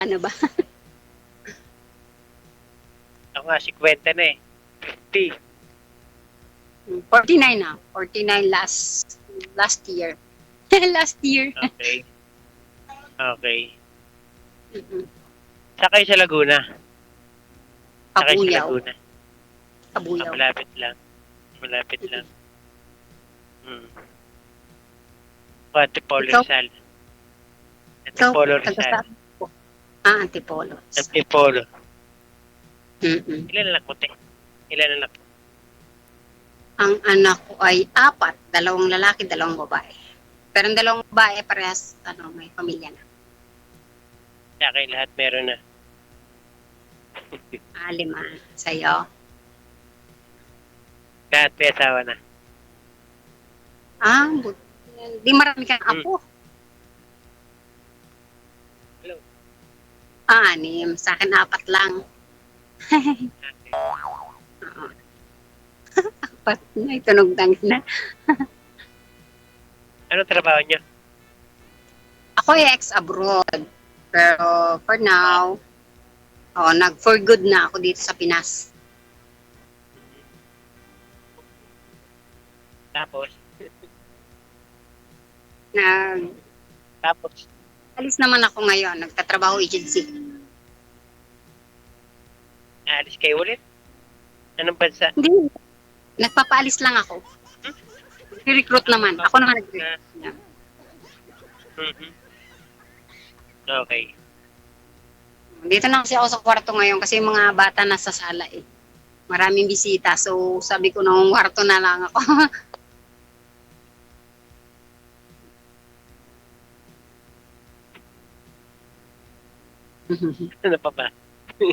Ano ba? Ako nga, 50 na eh. 50. 49 na. 49 last year. Last year. Okay. Okay. Mm-mm. Sakay sa Laguna. Sakay sa Kabuyaw. Laguna. Kabuyaw. Malapit lang. Malapit lang. Antipolo Ikaw? Rizal. Ikaw, Antipolo taga Rizal. saan po? Antipolo. Antipolo. Mm-mm. Ilan anak mo, te? Ilan anak mo? Ang anak ko ay 4. 2 lalaki, 2 babae. Pero ang 2 babae, parehas, may pamilya na. Sa akin lahat meron na. 5. Sa'yo? Lahat may asawa na. Di marami kang apo. Hello. 6. Sa akin, 4 lang. Okay. Oo. 4 na, tunog na. Ano trabaho niyo? Ako ay ex-abroad. Pero for now, nag-for good na ako dito sa Pinas. Tapos? Alis naman ako ngayon. Nagtatrabaho agency. Aalis kayo ulit? Anong bansa? Hindi. Nagpapaalis lang ako. Recruit naman. Ako naman nag-recruit. Okay. Dito na kasi ako sa kwarto ngayon kasi yung mga bata nasa sala eh. Maraming bisita. So, sabi ko nung kwarto na lang ako. Ano pa ba?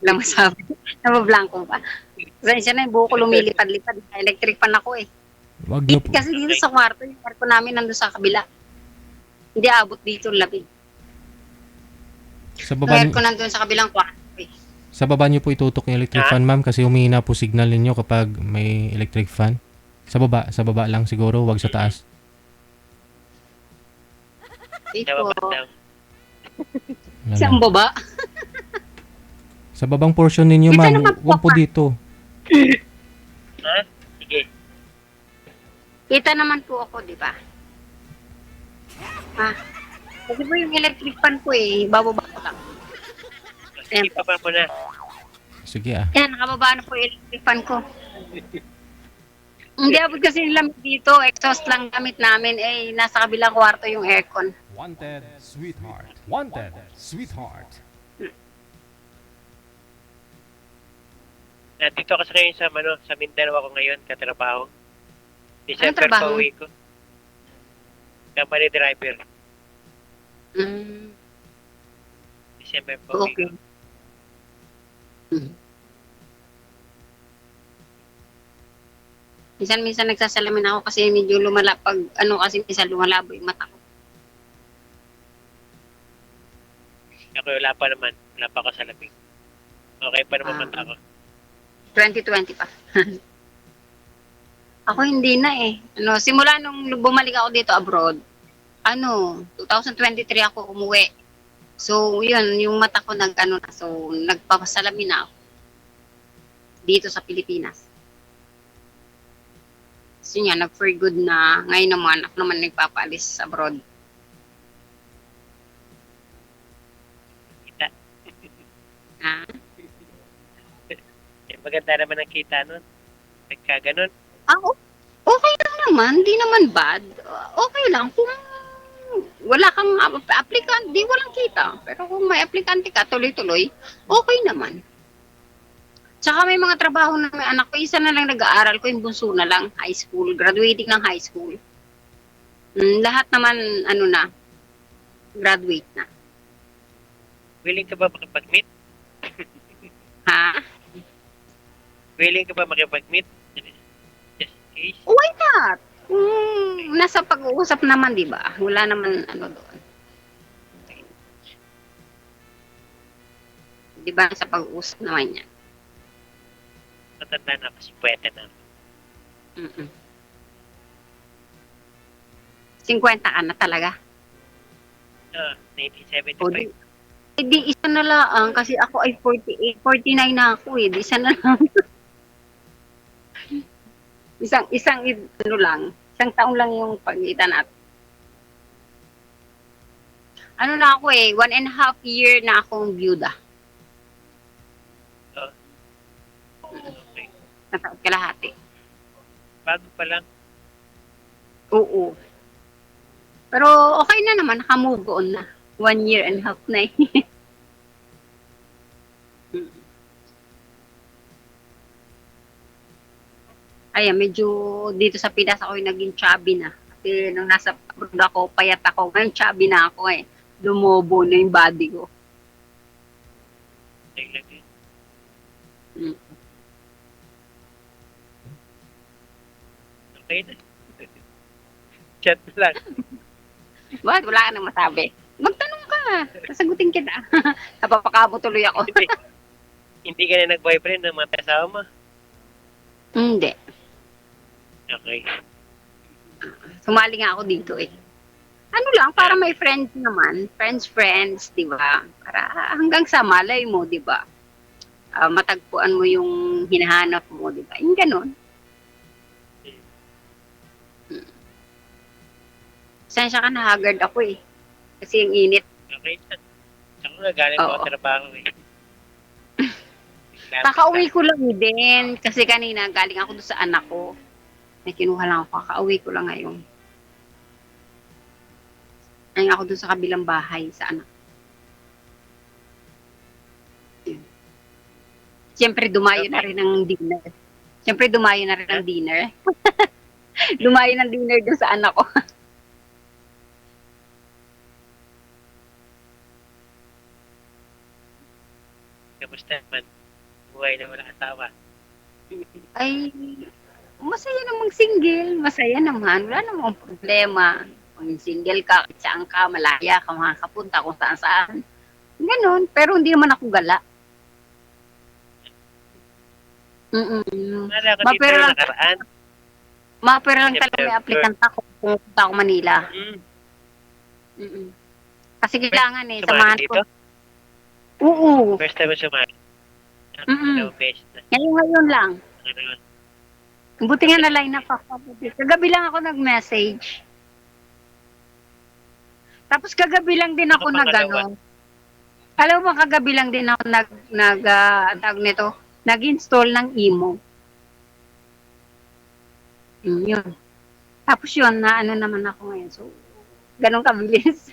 Alam mo sabi. Nabablanko pa. Kasi na yung buko lumilipad-lipad. Electric pan ako eh. Wag niyo po. Kasi dito sa kwarto, yung kwarto namin nandun sa kabila. Hindi abot dito labing. Sa Yung baba, aircon nandun sa kabilang kwarto eh. sa baba niyo po itutok yung electric fan, ma'am, kasi humihina po signal ninyo kapag may electric fan. Sa baba lang siguro, wag sa taas. Dito. Nababas lang. Wala Saan lang. baba? Sa babang portion ninyo, Dito ma'am, naman po, wag po dito. Ha? Sige. Kita naman po ako, di ba? Kasi po yung electric fan ko eh, bababa ko lang. Sige pa ba mo na? Sige ah. Yan, nakababa na po yung electric fan ko. Hindi abot kasi yung lamig dito, exhaust lang gamit namin, eh, nasa kabilang kwarto yung aircon. Wanted, sweetheart. Wanted, sweetheart. Nandito kasi ngayon sa Mindanao ako ngayon, katrabaho. December trabaho? pa uwi ko. Company driver. December pa uwi Okay. ko. Minsan nagsasalamin ako kasi medyo kasi minsan lumalabo yung mata ko. Ako wala pa naman. Wala pa ako sa labing. Okay pa naman mata ko. 2020 pa. Ako hindi na eh. Simula nung bumalik ako dito abroad, 2023 ako umuwi. So, yun, yung mata ko na. So, nagpapasalamin na ako dito sa Pilipinas. So, yun, nag-for good na. Ngayon naman, ako naman nagpapaalis abroad. Kita. Ah? Maganda naman ang kita nun. Pagka ganun. Okay lang naman. Di naman bad. Okay lang. Kung wala kang applicant, di walang kita. Pero kung may aplikante ka, tuloy-tuloy, okay naman. Tsaka may mga trabaho na may anak ko. Isa na lang nag-aaral ko, yung bunso na lang, high school, graduating ng high school. Lahat naman, graduate na. Willing ka ba makipag-meet? Ha? Willing ka ba makipag-meet? Just in case. Why not? Nasa pag-uusap naman, di ba? Wala naman doon. Di ba sa pag-uusap naman yan? Matanda na kasi pwede na. 50 ka na talaga. 1975. Hindi, isa na lang kasi ako ay 48, 49 na ako eh. Di isa na lang. Ano lang, isang taon lang yung pagitan natin. Ano na ako eh, 1.5 year na akong byuda. Okay. Nataon kalahati. Bago pa lang. Oo. Pero okay na naman, naka-move on na. 1.5 years na eh. Ayan, medyo dito sa Pinas ako yung naging chubby na. Kasi nung nasa abroad ako, payat ako. Ngayon chubby na ako eh. Lumobo na yung body ko. Naglagay. Mm. Okay na. Chat lang. Bakit? Wala ka nang masabi. Magtanong ka. Sasagutin kita. Napapakabo tuloy ako. Hindi ka na nag-boyfriend ng mga asawa mo? Hindi. Okay. Sumali nga ako dito eh. Ano lang, para may friends naman. Friends, di ba? Para hanggang sa malay mo, di ba? Matagpuan mo yung hinahanap mo, di ba? Yung ganon. Sensya ka na, haggard ako eh. Kasi yung init. Okay na. Ako nga galing Oo. ako trabaho eh. Kakauwi ko lang din. Kasi kanina, galing ako doon sa anak ko. May kinuha lang ako. Kakauwi ko lang ngayon. Ngayon ako doon sa kabilang bahay sa anak. Siyempre, dumayo na rin ng dinner. Siyempre, dumayo na rin ng dinner. Dumayo ng dinner doon sa anak ko. Kamusta naman? Buhay na wala asawa. Ay, masaya namang single. Masaya naman. Wala namang problema. Kung single ka, saan ka, malaya ka, makakapunta kung saan saan. Ganon. Pero hindi naman ako gala. Nala ko dito Mapera yung lang, nakaraan. mapera lang talaga may applicant ako kung punta ako Manila. Mm-mm. Kasi kailangan eh, Sumali samahan dito? ko. Oo. First time mo sumali. Mm-mm. Dalawang beses na. Ngayon lang. Ano, Buti nga na line up ako. Kagabi lang ako nag-message. Tapos kagabi lang din ako Ano nag pangalawa? ano. Alam mo, kagabi lang din ako tawag nito, nag-install ng imo. Yun. Tapos yun, na ano naman ako ngayon. So, ganun kabilis.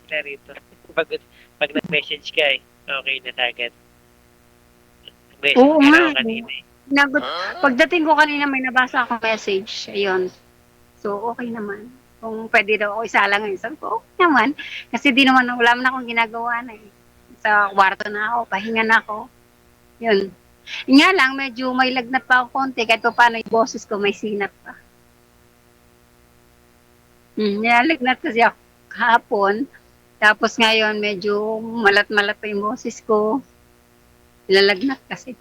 sila rito. Pag nag-message ka eh, okay na agad. Nag-message Oo ka nga. na ako kanina eh. Pagdating ko kanina may nabasa akong message. Ayun. So, okay naman. Kung pwede daw ako isalang ngayon. Sabi ko, okay naman. Kasi di naman, wala man akong ginagawa na eh. Sa kwarto na ako, pahinga na ako. Yun. Yun nga lang, medyo may lagnat pa ako konti. Kahit pa paano yung boses ko, may sinat pa. Nilalagnat kasi ako kahapon. Tapos ngayon, medyo malat-malat pa yung boses ko. Nilalagnat kasi.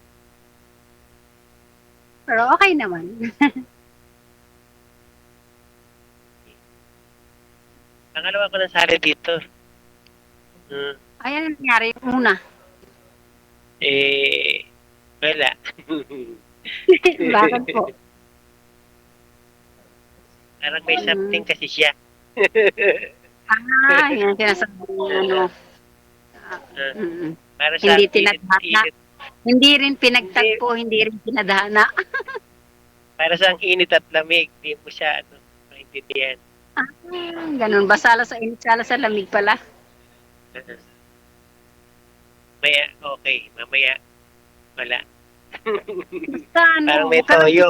Pero okay naman. Pangalawa ko na sali dito. Ayan ang nangyari yung una. Wala. Bakit po? Parang may something kasi siya. Yan sinasabi ng ano. Para sa Hindi init- tinadhana. init- Hindi rin pinagtagpo, hindi rin pinadhana. para sa ang init at lamig, di mo siya maintindihan. Ganun. Basala sa init, sala sa lamig pala. Maya, okay. Mamaya, wala. Basta ano, Parang may huwag ka toyo.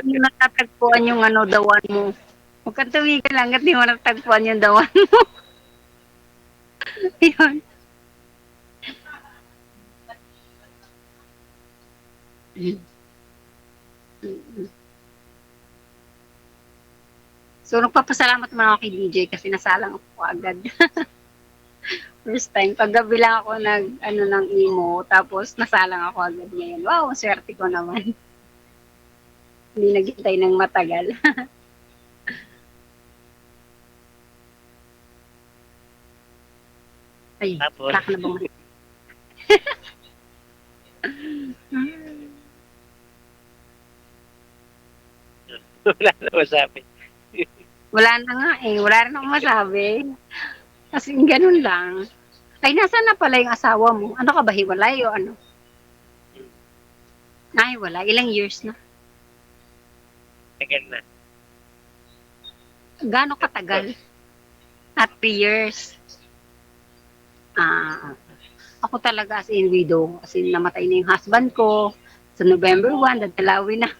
yung natatagpuan yung ano, dawan mo. Huwag kang tumigil lang at di mo natagpuan yung dawan mo. Yun. So, nagpapasalamat naman ako kay DJ kasi nasalang ako agad. First time, paggabi lang ako ano, ng emo, tapos nasalang ako agad ngayon. Wow, swerte ko naman. Hindi naghintay ng matagal. Ay, Tapos? wala ka na bang Wala na masabi. Wala na nga eh. Wala rin akong masabi. Kasi ganun lang. Ay, nasaan na pala yung asawa mo? Ano ka ba, hiwalay o ano? Ay, wala. Ilang years na? Tagal na. Gaano katagal? At 3 years. Ako talaga as in widow. As in, namatay na yung husband ko. Sa November 1, dadalawin na.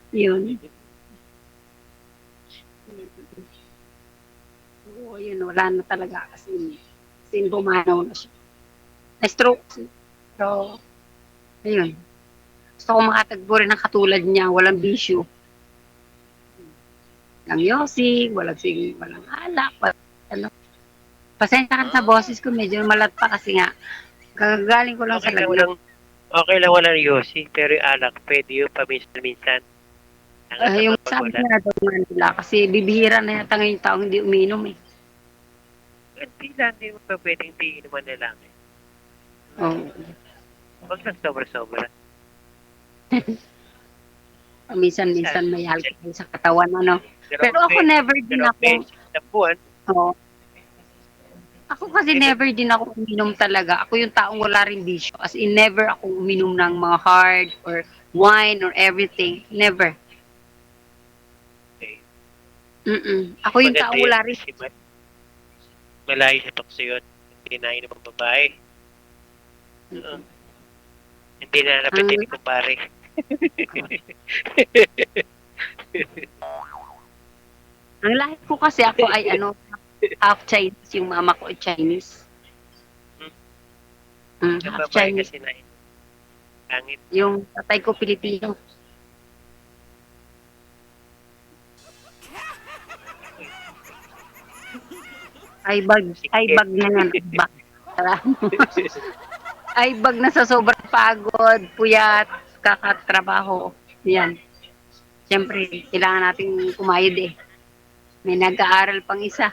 Yun. Oo, yun. Wala na talaga. As in bumanaw na siya. Na-stroke. Pero, ayun. Gusto ko makatagpo rin ng katulad niya. Walang bisyo. Walang yosi, walang alak, ano. Pasensya ka sa boses ko, medyo malat pa kasi nga, kagagaling ko lang sa Okay lang lagnat. walang, okay lang walang yosi, pero yung alak, pwede yung paminsan-minsan. Yung sabi na daw nga nila, kasi bibihira na yata ngayong taong hindi uminom eh. Hindi lang, hindi mo pa pwedeng inuman na lang. Oh. Huwag lang sobra-sobra. Minsan may alcohol sa katawan, ano. Pero ako never din ako, Sa buwan, oh, ako kasi never din ako uminom talaga. Ako yung taong wala rin bisyo. As in, never ako uminom ng mga hard or wine or everything. Never. okay. Ako yung Maganda taong yun wala rin. kasi malayo sa tukso yun. Hindi na yun ng babae. Hindi na napitin ni kumpare. Ang lahi ko kasi ako ay half Chinese. Yung mama ko ay Chinese. Yung Half babae Chinese. kasi na pangit. Yung tatay ko Pilipino. Ay bag na yan. Bag. Ay bag na sa sobrang pagod, puyat, kakatrabaho. Yan. Siyempre, kailangan nating kumayod eh. May nag-aaral pang isa.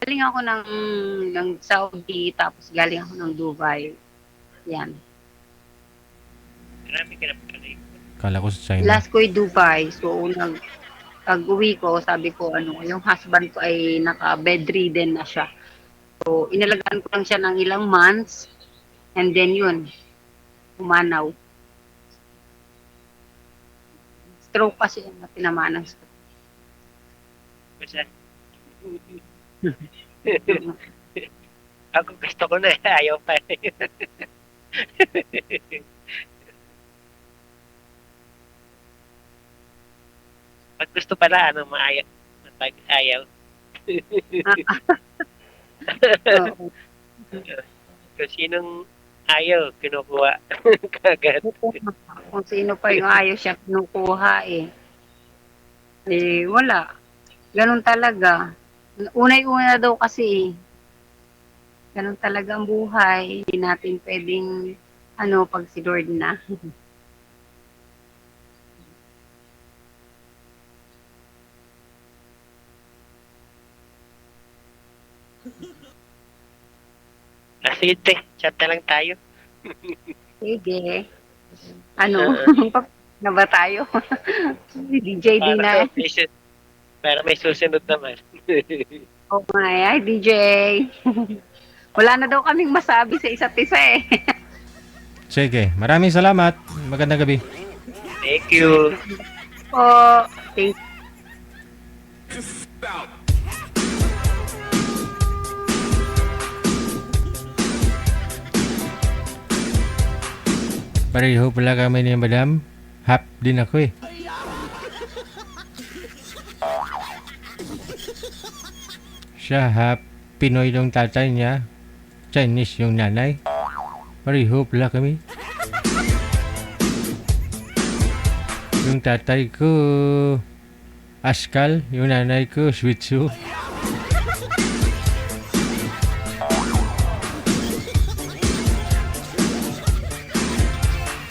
Galing ako ng Saudi, tapos galing ako ng Dubai. Yan. Marami ka na pala yun. Kala ko sa China. Last ko ay Dubai. So, pag-uwi ko, sabi ko, yung husband ko ay naka-bedridden na siya. So, inalagaan ko lang siya ng ilang months. And then yun, umanaw. Stroke kasi na tinamaan ng stroke. Basta, ako gusto ko na, ayaw pa. Pag gusto pala, maayaw. Pag ayaw. Oo. Kung sinong ayaw, kinukuha. Kagad. Kung sino pa yung ayaw siya kinukuha eh. Eh, wala. Ganun talaga. Unay-una daw kasi eh. Ganun talaga ang buhay. Hindi natin pwedeng, pag si Lord na. Sige, chat na lang tayo. Sige. Na ba tayo? Si DJ di na. Para may susunod naman. Oh my, ay DJ. Wala na daw kaming masabi sa isa't isa eh. Sige, maraming salamat. Magandang gabi. Thank you. Thank Pareho pala kami ni Madam. Hap din ako eh. Siya hap Pinoy yung tatay niya. Chinese yung nanay. Pareho pala kami. Yung tatay ko Askal, yung nanay ko Shih Tzu.